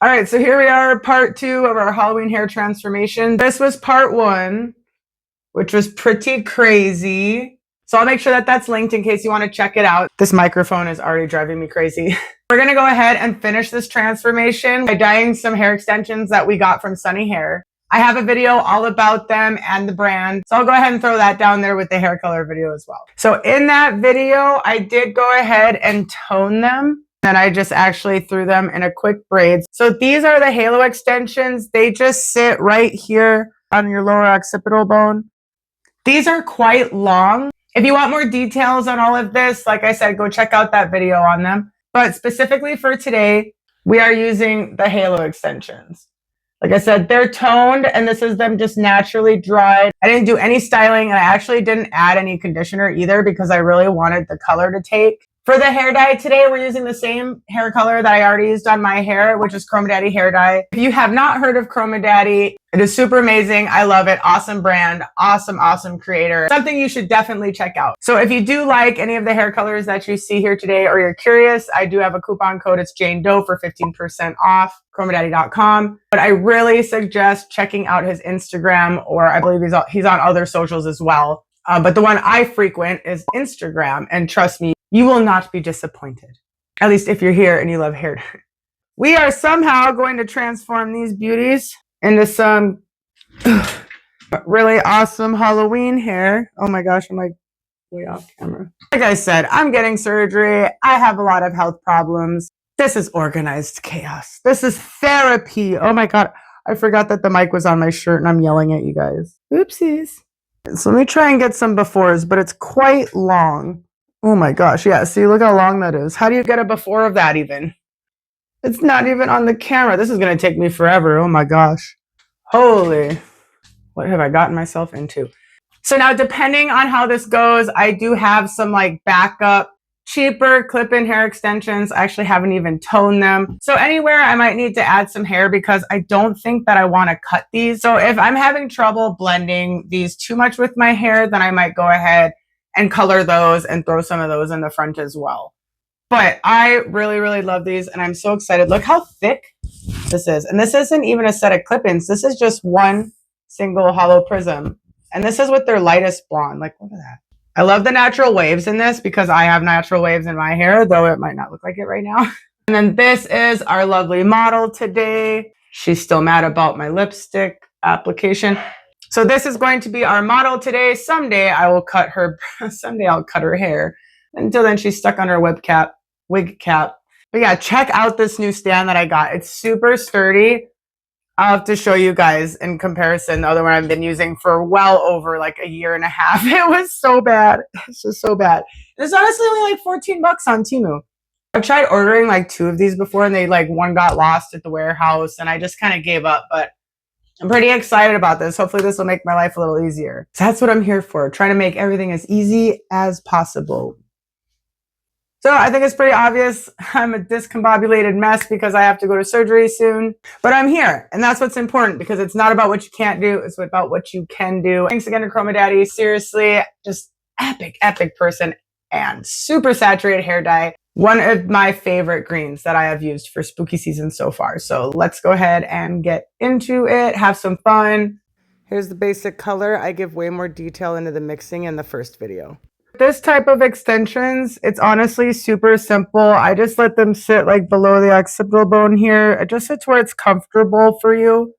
All right, so here we are, part 2 of our Halloween hair transformation. This was part 1, which was pretty crazy. So I'll make sure that that's linked in case you want to check it out. This microphone is already driving me crazy. We're going to go ahead and finish this transformation by dyeing some hair extensions that we got from Sunny Hair. I have a video all about them and the brand, so I'll go ahead and throw that down there with the hair color video as well. So in that video, I did go ahead and tone them. And I just actually threw them in a quick braid. So these are the halo extensions. They just sit right here on your lower occipital bone. These are quite long. If you want more details on all of this, like I said, go check out that video on them. But specifically for today, we are using the halo extensions. Like I said, they're toned, and this is them just naturally dried. I didn't do any styling, and I actually didn't add any conditioner either because I really wanted the color to take. For the hair dye today, we're using the same hair color that I already used on my hair, which is CHROMADADDY hair dye. If you have not heard of CHROMADADDY, it is super amazing. I love it. Awesome brand. Awesome creator. Something you should definitely check out. So if you do like any of the hair colors that you see here today, or you're curious, I do have a coupon code. It's Jane Doe for 15% off, chromadaddy.com. But I really suggest checking out his Instagram, or I believe he's on other socials as well. But the one I frequent is Instagram, and trust me, you will not be disappointed. At least if you're here and you love hair dye. We are somehow going to transform these beauties into some really awesome Halloween hair. Oh my gosh, I'm like way off camera. Like I said, I'm getting surgery. I have a lot of health problems. This is organized chaos. This is therapy. Oh my God. I forgot that the mic was on my shirt and I'm yelling at you guys. Oopsies. So let me try and get some befores, but it's quite long. Oh my gosh, yeah, see, look how long that is. How do you get a before of that even? It's not even on the camera. This is going to take me forever. Oh my gosh. Holy, what have I gotten myself into? So now, depending on how this goes, I do have some like backup, cheaper clip-in hair extensions. I actually haven't even toned them. So anywhere I might need to add some hair because I don't think that I want to cut these. So if I'm having trouble blending these too much with my hair, then I might go ahead and color those and throw some of those in the front as well. But I really love these, and I'm so excited. Look how thick this is. And this isn't even a set of clip-ins. This is just one single hollow prism. And this is with their lightest blonde. Like, look at that. I love the natural waves in this because I have natural waves in my hair, though it might not look like it right now. And then this is our lovely model today. She's still mad about my lipstick application. So this is going to be our model today. Someday I will cut her, someday I'll cut her hair. Until then, she's stuck on her wig cap. But yeah, check out this new stand that I got. It's super sturdy. I'll have to show you guys in comparison. The other one I've been using for well over like a year and a half. It was so bad. It's just so bad. It's honestly only like 14 bucks on Temu. I've tried ordering like 2 of these before, and one got lost at the warehouse, and I just kind of gave up. But I'm pretty excited about this. Hopefully this will make my life a little easier. So that's what I'm here for, trying to make everything as easy as possible. So I think it's pretty obvious I'm a discombobulated mess because I have to go to surgery soon. But I'm here, and that's what's important because it's not about what you can't do. It's about what you can do. Thanks again to CHROMADADDY. Seriously, just epic person and super saturated hair dye. One of my favorite greens that I have used for spooky season so far. So let's go ahead and get into it. Have some fun. Here's the basic color. I give way more detail into the mixing in the first video. This type of extensions, it's honestly super simple. I just let them sit like below the occipital bone here. It just sits where it's comfortable for you.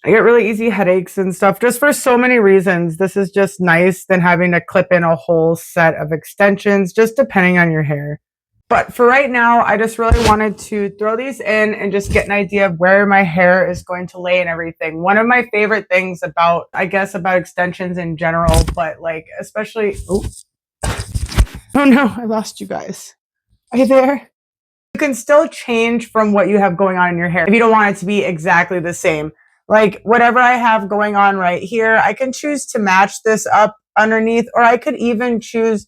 I get really easy headaches and stuff just for so many reasons. This is just nice than having to clip in a whole set of extensions, just depending on your hair. But for right now, I just really wanted to throw these in and just get an idea of where my hair is going to lay and everything. One of my favorite things about, I guess, about extensions in general, but like especially, oh no, I lost you guys. Are you there? You can still change from what you have going on in your hair if you don't want it to be exactly the same. Like whatever I have going on right here, I can choose to match this up underneath, or I could even choose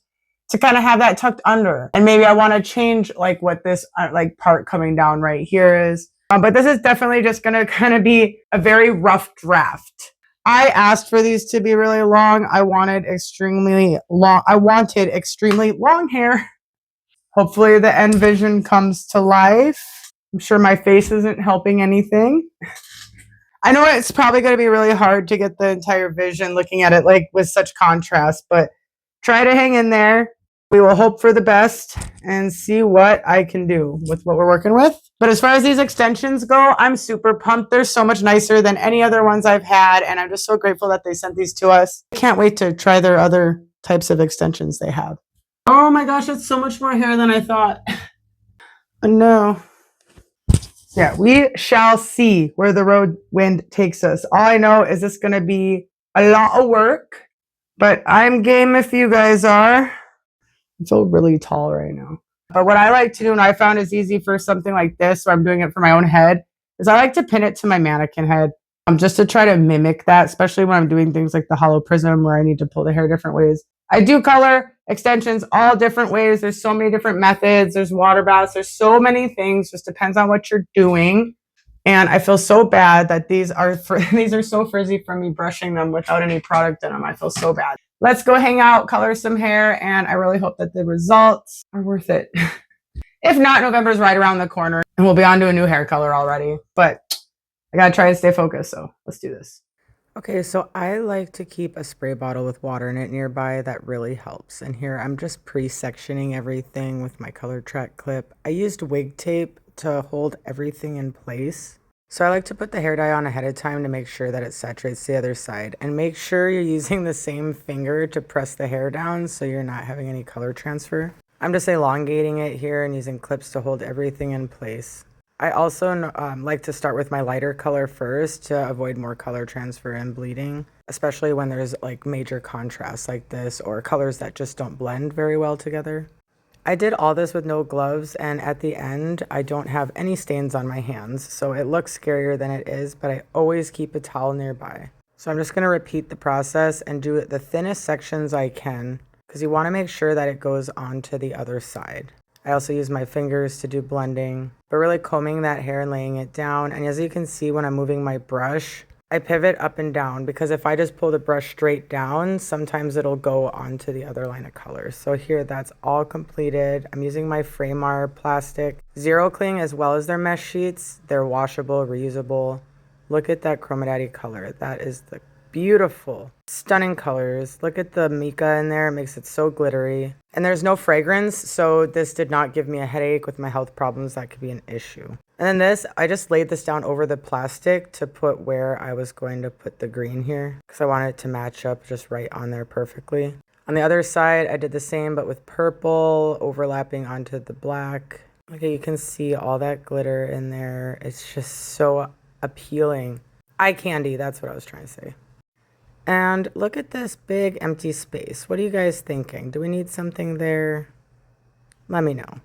to kind of have that tucked under. And maybe I want to change like what this like part coming down right here is. But this is definitely just going to kind of be a very rough draft. I asked for these to be really long. I wanted extremely long hair. Hopefully the end vision comes to life. I'm sure my face isn't helping anything. I know it's probably going to be really hard to get the entire vision looking at it like with such contrast, but try to hang in there. We will hope for the best and see what I can do with what we're working with. But as far as these extensions go, I'm super pumped. They're so much nicer than any other ones I've had, and I'm just so grateful that they sent these to us. I can't wait to try their other types of extensions they have. Oh my gosh, that's so much more hair than I thought. Oh no. Yeah, we shall see where the road wind takes us. All I know is it's going to be a lot of work, but I'm game if you guys are. I feel really tall right now. But what I like to do, and I found is easy for something like this, where I'm doing it for my own head, is I like to pin it to my mannequin head, just to try to mimic that, especially when I'm doing things like the hollow prism where I need to pull the hair different ways. I do color extensions all different ways. There's so many different methods. There's water baths. There's so many things. Just depends on what you're doing. And I feel so bad that these are so frizzy from me brushing them without any product in them. I feel so bad. Let's go hang out, color some hair, and I really hope that the results are worth it. If not, November's right around the corner, and we'll be on to a new hair color already. But I gotta try to stay focused, so let's do this. Okay, so I like to keep a spray bottle with water in it nearby. That really helps. And here I'm just pre-sectioning everything with my color TRAK clip. I used wig tape to hold everything in place. So I like to put the hair dye on ahead of time to make sure that it saturates the other side. And make sure you're using the same finger to press the hair down so you're not having any color transfer. I'm just elongating it here and using clips to hold everything in place. I also like to start with my lighter color first to avoid more color transfer and bleeding, especially when there's like major contrast like this or colors that just don't blend very well together. I did all this with no gloves, and at the end I don't have any stains on my hands, so it looks scarier than it is, but I always keep a towel nearby. So I'm just going to repeat the process and do the thinnest sections I can, because you want to make sure that it goes on to the other side. I also use my fingers to do blending, but really combing that hair and laying it down. And as you can see, when I'm moving my brush, I pivot up and down, because if I just pull the brush straight down, sometimes it'll go onto the other line of colors. So here, that's all completed. I'm using my FRAMAR plastic Zero Cling as well as their mesh sheets. They're washable, reusable. Look at that CHROMADADDY color. That is the beautiful, stunning colors. Look at the mica in there. It makes it so glittery. And there's no fragrance, so this did not give me a headache. With my health problems, that could be an issue. And then this, I just laid this down over the plastic to put where I was going to put the green here, because I wanted it to match up just right on there perfectly. On the other side, I did the same, but with purple overlapping onto the black. Okay, you can see all that glitter in there. It's just so appealing. Eye candy, that's what I was trying to say. And look at this big empty space. What are you guys thinking? Do we need something there? Let me know.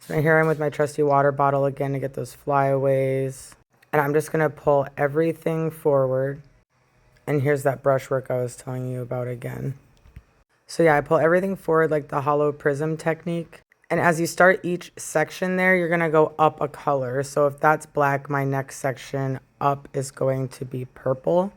So here I'm with my trusty water bottle again to get those flyaways. And I'm just going to pull everything forward. And here's that brushwork I was telling you about again. So yeah, I pull everything forward like the hollow prism technique. And as you start each section there, you're going to go up a color. So if that's black, my next section up is going to be purple.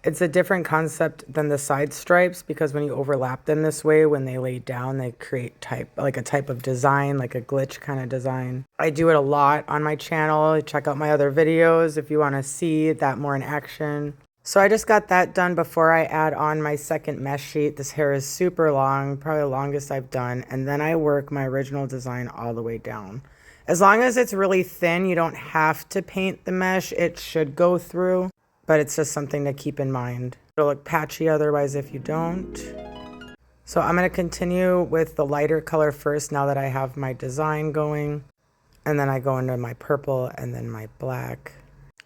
It's a different concept than the side stripes, because when you overlap them this way, when they lay down, they create a type of design, like a glitch kind of design. I do it a lot on my channel. Check out my other videos if you want to see that more in action. So I just got that done before I add on my second mesh sheet. This hair is super long, probably the longest I've done. And then I work my original design all the way down. As long as it's really thin, you don't have to paint the mesh. It should go through. But it's just something to keep in mind. It'll look patchy otherwise if you don't. So I'm going to continue with the lighter color first now that I have my design going. And then I go into my purple and then my black.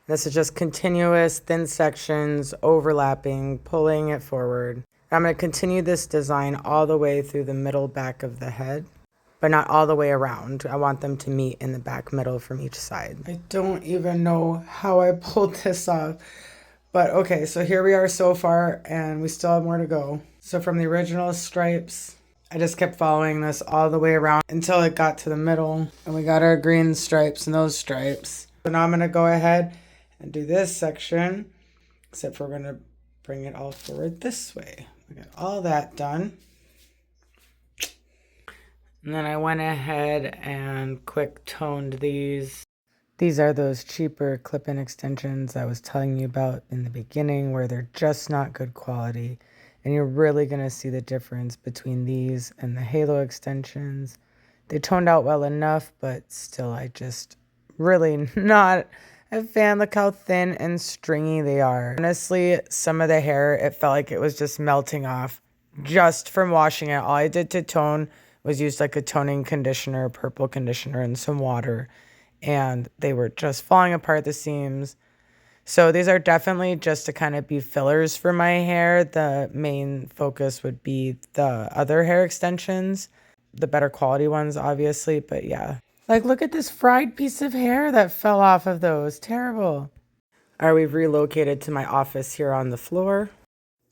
This is just continuous thin sections, overlapping, pulling it forward. I'm going to continue this design all the way through the middle back of the head, but not all the way around. I want them to meet in the back middle from each side. I don't even know how I pulled this off. But okay, so here we are so far, and we still have more to go. So from the original stripes, I just kept following this all the way around until it got to the middle. And we got our green stripes and those stripes. So now I'm going to go ahead and do this section, except for we're going to bring it all forward this way. We got all that done. And then I went ahead and quick toned these. These are those cheaper clip-in extensions I was telling you about in the beginning where they're just not good quality. And you're really going to see the difference between these and the Halo extensions. They toned out well enough, but still I just really not a fan. Look how thin and stringy they are. Honestly, some of the hair, it felt like it was just melting off just from washing it. All I did to tone was use like a toning conditioner, purple conditioner, and some water. And they were just falling apart at the seams. So these are definitely just to kind of be fillers for my hair. The main focus would be the other hair extensions, the better quality ones, obviously. But yeah, like look at this fried piece of hair that fell off of those. Terrible. All right, we've relocated to my office here on the floor.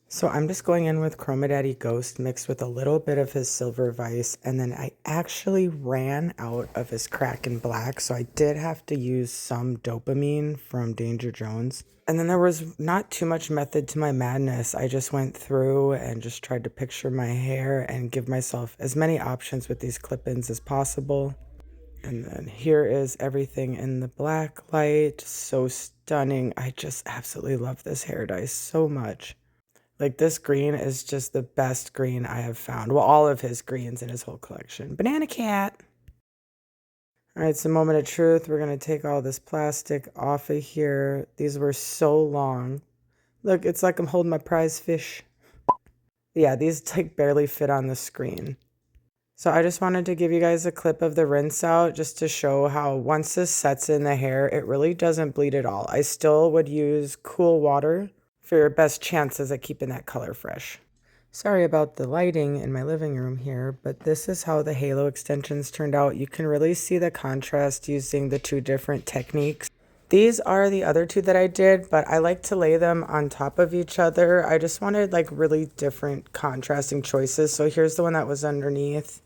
So I'm just going in with CHROMADADDY Ghost mixed with a little bit of his Silver Vice, and then I actually ran out of his Crack and Black, so I did have to use some dopamine from Danger Jones. And then there was not too much method to my madness. I just went through and just tried to picture my hair and give myself as many options with these clip-ins as possible. And then here is everything in the black light. So stunning. I just absolutely love this hair dye so much. Like this green is just the best green I have found. Well, all of his greens in his whole collection. Banana Cat. All right, it's a moment of truth. We're going to take all this plastic off of here. These were so long. Look, it's like I'm holding my prize fish. Yeah, these like barely fit on the screen. So I just wanted to give you guys a clip of the rinse out just to show how once this sets in the hair, it really doesn't bleed at all. I still would use cool water for your best chances at keeping that color fresh. Sorry about the lighting in my living room here, but this is how the Halo extensions turned out. You can really see the contrast using the two different techniques. These are the other two that I did, but I like to lay them on top of each other. I just wanted like really different contrasting choices. So here's the one that was underneath,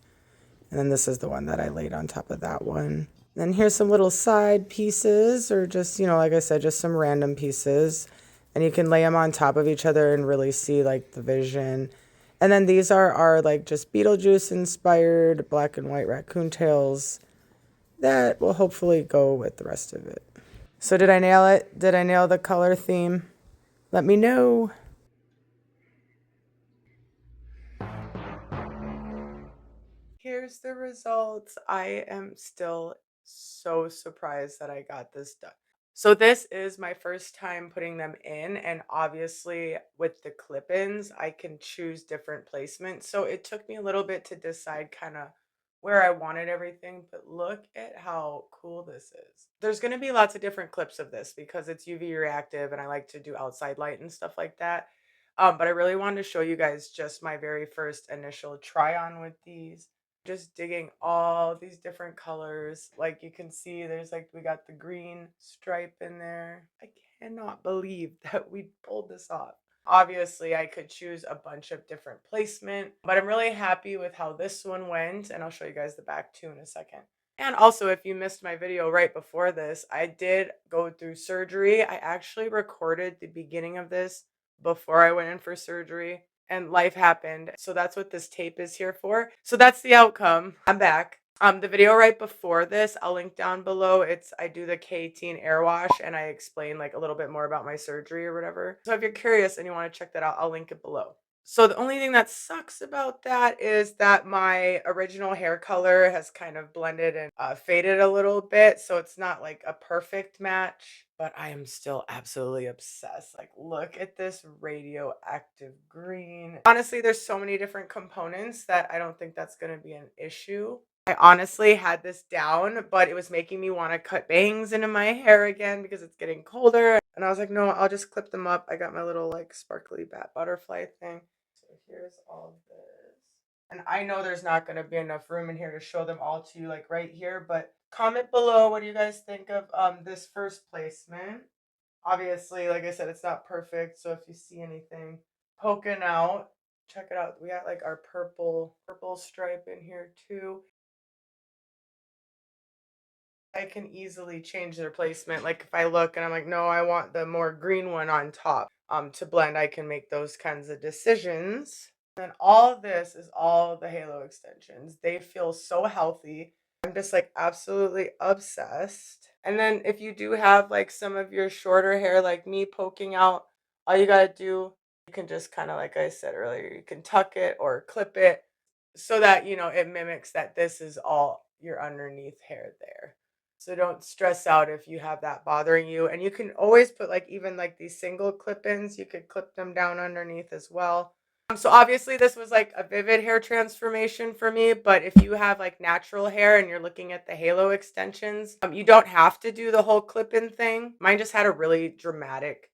and then this is the one that I laid on top of that one. Then here's some little side pieces, or just, you know, like I said, just some random pieces. And you can lay them on top of each other and really see like the vision. And then these are our like just Beetlejuice inspired black and white raccoon tails that will hopefully go with the rest of it. So did I nail it? Did I nail the color theme? Let me know. Here's the results. I am still so surprised that I got this done. So this is my first time putting them in, and obviously with the clip-ins, I can choose different placements. So it took me a little bit to decide kind of where I wanted everything, but look at how cool this is. There's going to be lots of different clips of this because it's UV reactive and I like to do outside light and stuff like that. But I really wanted to show you guys just my very first initial try on with these. Just digging all these different colors. Like you can see there's like we got the green stripe in there. I cannot believe that we pulled this off. Obviously, I could choose a bunch of different placement, but I'm really happy with how this one went, and I'll show you guys the back too in a second. And also, if you missed my video right before this, I did go through surgery. I actually recorded the beginning of this before I went in for surgery, and life happened. So that's what this tape is here for. So that's the outcome. I'm back. The video right before this, I'll link down below. I do the K-Teen air wash and I explain like a little bit more about my surgery or whatever. So if you're curious and you want to check that out, I'll link it below. So the only thing that sucks about that is that my original hair color has kind of blended and faded a little bit. So it's not like a perfect match, but I am still absolutely obsessed. Like, look at this radioactive green. Honestly, there's so many different components that I don't think that's going to be an issue. I honestly had this down, but it was making me want to cut bangs into my hair again because it's getting colder. And I was like, no, I'll just clip them up. I got my little like sparkly bat butterfly thing. So here's all of this. And I know there's not going to be enough room in here to show them all to you like right here, but comment below what do you guys think of this first placement. Obviously, like I said, it's not perfect. So if you see anything poking out, check it out. We got like our purple stripe in here too. I can easily change their placement. Like if I look and I'm like, no, I want the more green one on top. To blend, I can make those kinds of decisions. And all this is all the halo extensions. They feel so healthy. I'm just like absolutely obsessed. And then if you do have like some of your shorter hair like me poking out, all you got to do, you can just kind of like I said earlier, you can tuck it or clip it so that, it mimics that this is all your underneath hair there. So don't stress out if you have that bothering you. And you can always put like even like these single clip-ins, you could clip them down underneath as well. So obviously this was like a vivid hair transformation for me, but if you have like natural hair and you're looking at the halo extensions, you don't have to do the whole clip-in thing. Mine just had a really dramatic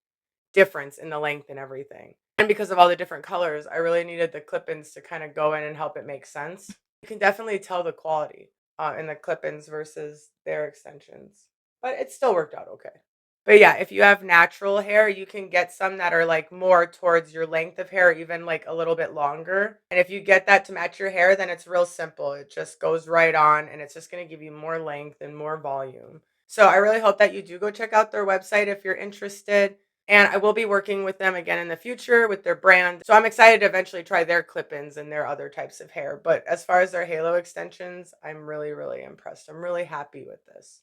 difference in the length and everything. And because of all the different colors, I really needed the clip-ins to kind of go in and help it make sense. You can definitely tell the quality in the clip-ins versus their extensions, but it still worked out okay. But yeah, if you have natural hair, you can get some that are like more towards your length of hair, even like a little bit longer. And if you get that to match your hair, then it's real simple. It just goes right on and it's just going to give you more length and more volume. So I really hope that you do go check out their website if you're interested. And I will be working with them again in the future with their brand. So I'm excited to eventually try their clip-ins and their other types of hair. But as far as their halo extensions, I'm really, really impressed. I'm really happy with this.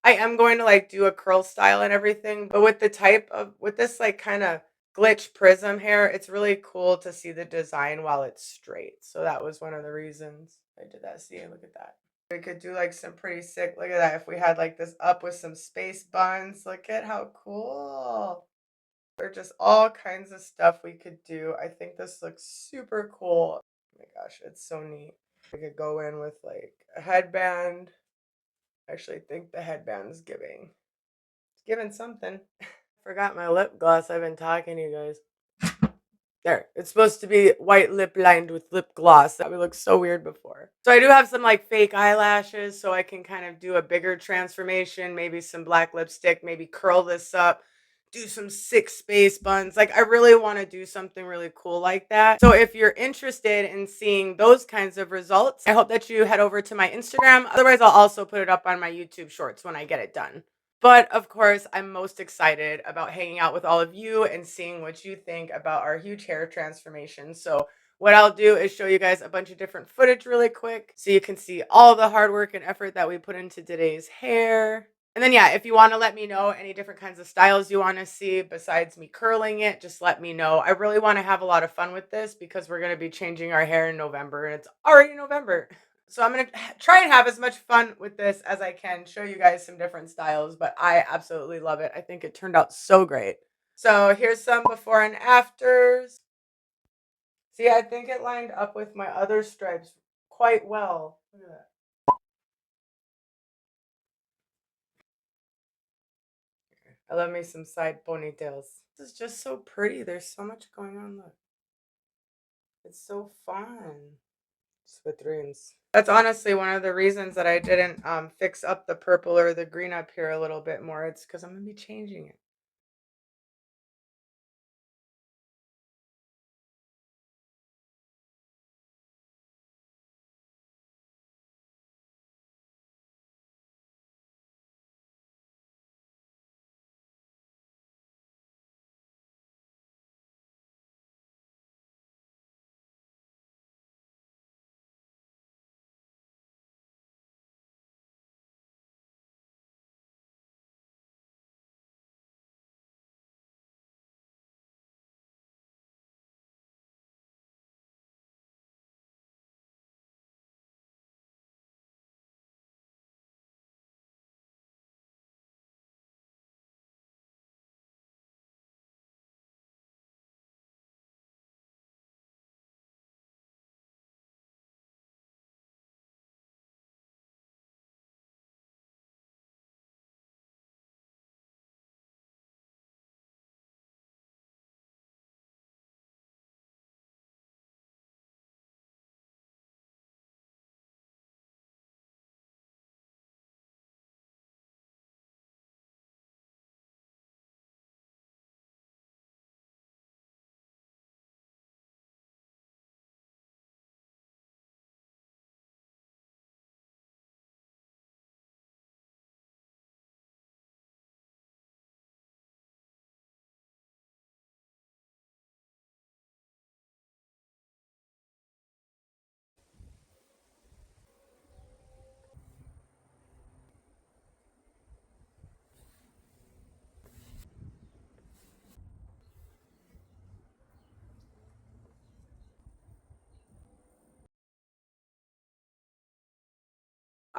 I am going to like do a curl style and everything, but with this like kind of glitch prism hair, it's really cool to see the design while it's straight. So that was one of the reasons I did that. See, look at that. We could do like some pretty sick, look at that. If we had like this up with some space buns, look at how cool. There's just all kinds of stuff we could do. I think this looks super cool. Oh my gosh, it's so neat. We could go in with like a headband. I actually think the headband's giving. It's giving something. Forgot my lip gloss. I've been talking to you guys. There. It's supposed to be white lip lined with lip gloss. That would look so weird before. So I do have some like fake eyelashes so I can kind of do a bigger transformation, maybe some black lipstick, maybe curl this up, do some sick space buns. Like I really want to do something really cool like that. So if you're interested in seeing those kinds of results, I hope that you head over to my Instagram. Otherwise, I'll also put it up on my YouTube shorts when I get it done. But of course, I'm most excited about hanging out with all of you and seeing what you think about our huge hair transformation. So what I'll do is show you guys a bunch of different footage really quick so you can see all the hard work and effort that we put into today's hair. And then, yeah, if you want to let me know any different kinds of styles you want to see besides me curling it, just let me know. I really want to have a lot of fun with this because we're going to be changing our hair in November and it's already November. So I'm going to try and have as much fun with this as I can, show you guys some different styles, but I absolutely love it. I think it turned out so great. So here's some before and afters. See, I think it lined up with my other stripes quite well. Look at that. I love me some side ponytails. This is just so pretty. There's so much going on. Look. It's so fun. Smithereens. That's honestly one of the reasons that I didn't fix up the purple or the green up here a little bit more. It's because I'm going to be changing it.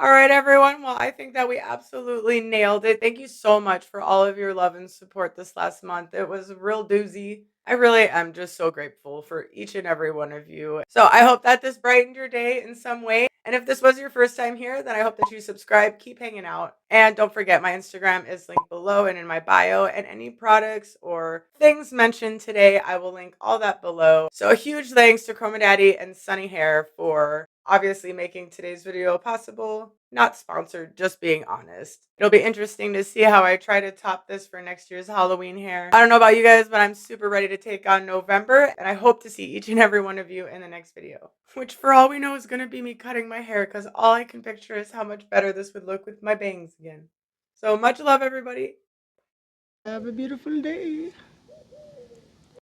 All right, everyone. Well, I think that we absolutely nailed it. Thank you so much for all of your love and support this last month. It was a real doozy. I really am just so grateful for each and every one of you. So I hope that this brightened your day in some way. And if this was your first time here, then I hope that you subscribe, keep hanging out. And don't forget, my Instagram is linked below and in my bio. And any products or things mentioned today, I will link all that below. So a huge thanks to CHROMADADDY and Sunny Hair for obviously making today's video possible. Not sponsored, just being honest. It'll be interesting to see how I try to top this for next year's Halloween hair. I don't know about you guys, but I'm super ready to take on November, and I hope to see each and every one of you in the next video. Which, for all we know, is going to be me cutting my hair, because all I can picture is how much better this would look with my bangs again. So much love, everybody. Have a beautiful day.